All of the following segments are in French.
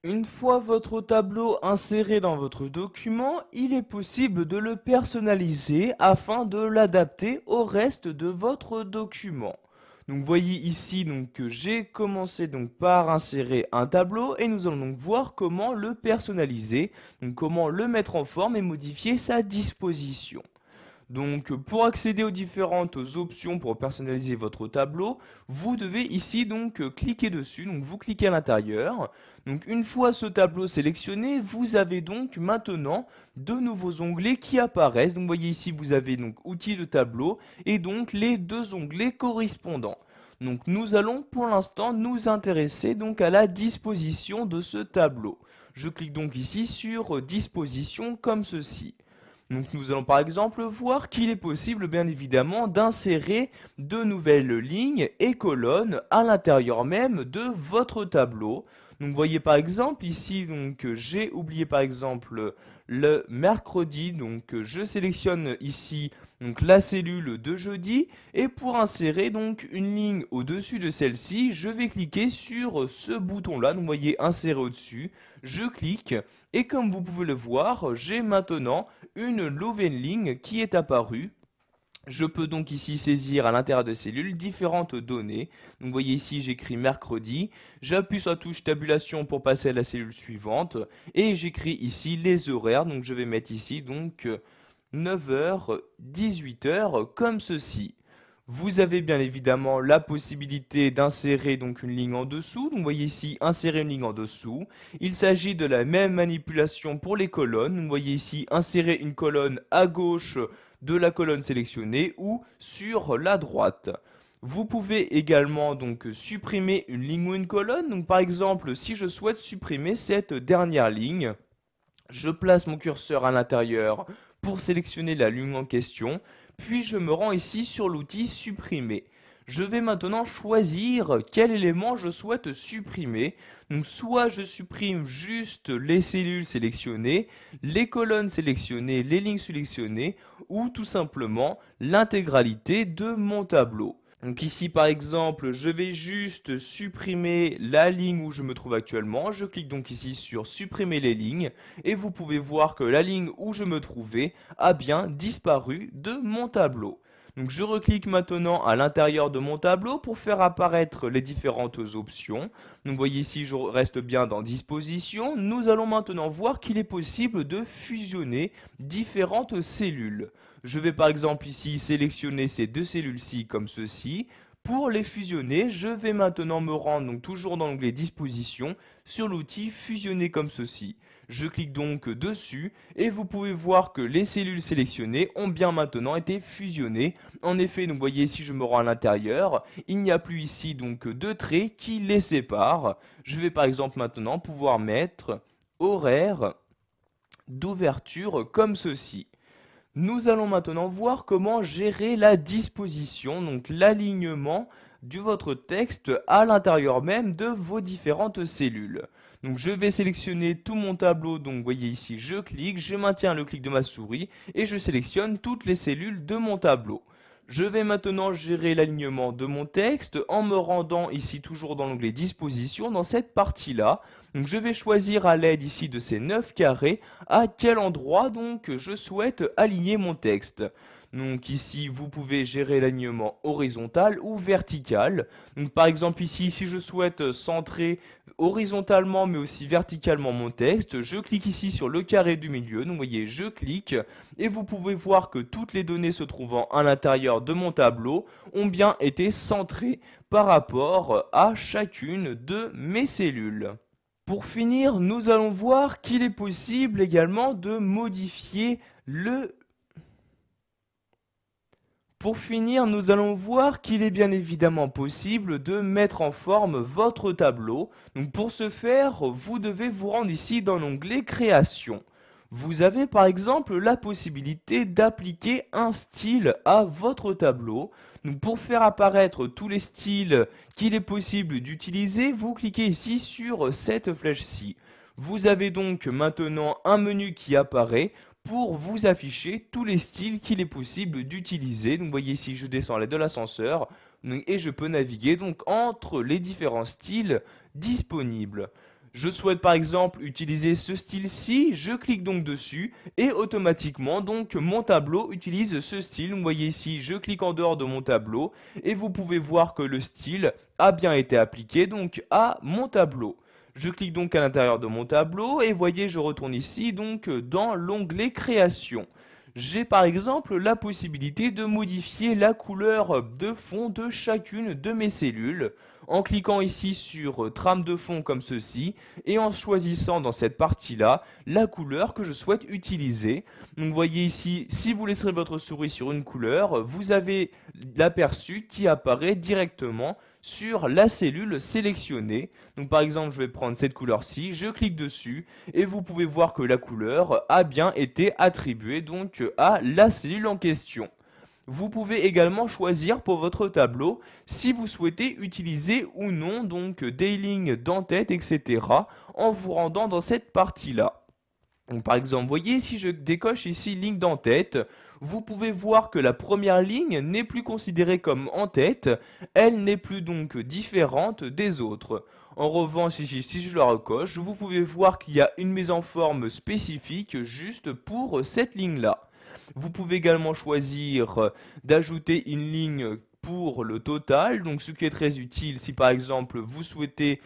Une fois votre tableau inséré dans votre document, il est possible de le personnaliser afin de l'adapter au reste de votre document. Donc voyez ici que j'ai commencé par insérer un tableau et nous allons donc voir comment le personnaliser, donc comment le mettre en forme et modifier sa disposition. Donc pour accéder aux différentes options pour personnaliser votre tableau, vous devez ici cliquer dessus, donc vous cliquez à l'intérieur. Donc une fois ce tableau sélectionné, vous avez donc maintenant de nouveaux onglets qui apparaissent. Donc vous voyez ici vous avez donc outils de tableau et donc les deux onglets correspondants. Donc nous allons pour l'instant nous intéresser donc à la disposition de ce tableau. Je clique donc ici sur disposition comme ceci. Donc nous allons par exemple voir qu'il est possible bien évidemment d'insérer de nouvelles lignes et colonnes à l'intérieur même de votre tableau. Donc voyez par exemple ici j'ai oublié par exemple le mercredi, donc je sélectionne ici la cellule de jeudi et pour insérer donc une ligne au-dessus de celle-ci, je vais cliquer sur ce bouton là, donc voyez insérer au-dessus, je clique et comme vous pouvez le voir, j'ai maintenant une nouvelle ligne qui est apparue. Je peux donc ici saisir à l'intérieur de cellules différentes données. Donc vous voyez ici j'écris mercredi, j'appuie sur la touche tabulation pour passer à la cellule suivante et j'écris ici les horaires. Donc je vais mettre ici 9h, 18h comme ceci. Vous avez bien évidemment la possibilité d'insérer une ligne en dessous. Donc vous voyez ici insérer une ligne en dessous. Il s'agit de la même manipulation pour les colonnes. Vous voyez ici insérer une colonne à gauche de la colonne sélectionnée ou sur la droite. Vous pouvez également supprimer une ligne ou une colonne. Donc par exemple si je souhaite supprimer cette dernière ligne, je place mon curseur à l'intérieur pour sélectionner la ligne en question, puis je me rends ici sur l'outil supprimer. Je vais maintenant choisir quel élément je souhaite supprimer. Donc soit je supprime juste les cellules sélectionnées, les colonnes sélectionnées, les lignes sélectionnées, ou tout simplement l'intégralité de mon tableau. Donc ici par exemple, je vais juste supprimer la ligne où je me trouve actuellement. Je clique donc ici sur supprimer les lignes et vous pouvez voir que la ligne où je me trouvais a bien disparu de mon tableau. Donc je reclique maintenant à l'intérieur de mon tableau pour faire apparaître les différentes options. Donc vous voyez ici je reste bien dans disposition. Nous allons maintenant voir qu'il est possible de fusionner différentes cellules. Je vais par exemple ici sélectionner ces deux cellules-ci comme ceci. Pour les fusionner, je vais maintenant me rendre toujours dans l'onglet disposition sur l'outil fusionner comme ceci. Je clique donc dessus et vous pouvez voir que les cellules sélectionnées ont bien maintenant été fusionnées. En effet, vous voyez ici je me rends à l'intérieur, il n'y a plus ici de traits qui les séparent. Je vais par exemple maintenant pouvoir mettre horaire d'ouverture comme ceci. Nous allons maintenant voir comment gérer la disposition, donc l'alignement de votre texte à l'intérieur même de vos différentes cellules. Donc je vais sélectionner tout mon tableau, donc vous voyez ici je clique, je maintiens le clic de ma souris et je sélectionne toutes les cellules de mon tableau. Je vais maintenant gérer l'alignement de mon texte en me rendant ici toujours dans l'onglet disposition dans cette partie-là. Donc je vais choisir à l'aide ici de ces 9 carrés à quel endroit je souhaite aligner mon texte. Donc ici vous pouvez gérer l'alignement horizontal ou vertical. Donc par exemple ici si je souhaite centrer horizontalement mais aussi verticalement mon texte, je clique ici sur le carré du milieu. Donc vous voyez je clique et vous pouvez voir que toutes les données se trouvant à l'intérieur de mon tableau ont bien été centrées par rapport à chacune de mes cellules. Pour finir, nous allons voir qu'il est possible également de modifier le... Pour finir, nous allons voir qu'il est bien évidemment possible de mettre en forme votre tableau. Donc pour ce faire, vous devez vous rendre ici dans l'onglet Création. Vous avez par exemple la possibilité d'appliquer un style à votre tableau. Donc pour faire apparaître tous les styles qu'il est possible d'utiliser, vous cliquez ici sur cette flèche-ci. Vous avez donc maintenant un menu qui apparaît pour vous afficher tous les styles qu'il est possible d'utiliser. Donc vous voyez ici je descends à l'aide de l'ascenseur et je peux naviguer entre les différents styles disponibles. Je souhaite par exemple utiliser ce style-ci, je clique donc dessus et automatiquement donc mon tableau utilise ce style. Vous voyez ici, je clique en dehors de mon tableau et vous pouvez voir que le style a bien été appliqué donc à mon tableau. Je clique donc à l'intérieur de mon tableau et voyez, je retourne ici donc dans l'onglet création. J'ai par exemple la possibilité de modifier la couleur de fond de chacune de mes cellules en cliquant ici sur trame de fond comme ceci et en choisissant dans cette partie-là la couleur que je souhaite utiliser. Donc vous voyez ici, si vous laisserez votre souris sur une couleur, vous avez l'aperçu qui apparaît directement sur la cellule sélectionnée. Donc par exemple, je vais prendre cette couleur-ci, je clique dessus et vous pouvez voir que la couleur a bien été attribuée donc à la cellule en question. Vous pouvez également choisir pour votre tableau si vous souhaitez utiliser ou non donc des lignes d'en-tête, etc. en vous rendant dans cette partie-là. Donc, par exemple, voyez, si je décoche ici ligne d'en-tête, vous pouvez voir que la première ligne n'est plus considérée comme en-tête, elle n'est plus donc différente des autres. En revanche, si je la recoche, vous pouvez voir qu'il y a une mise en forme spécifique juste pour cette ligne-là. Vous pouvez également choisir d'ajouter une ligne pour le total, donc ce qui est très utile si par exemple vous souhaitez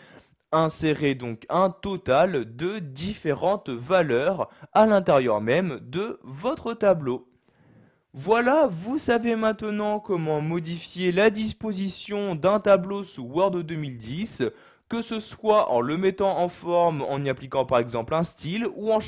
insérer donc un total de différentes valeurs à l'intérieur même de votre tableau. Voilà, vous savez maintenant comment modifier la disposition d'un tableau sous Word 2010, que ce soit en le mettant en forme en y appliquant par exemple un style ou en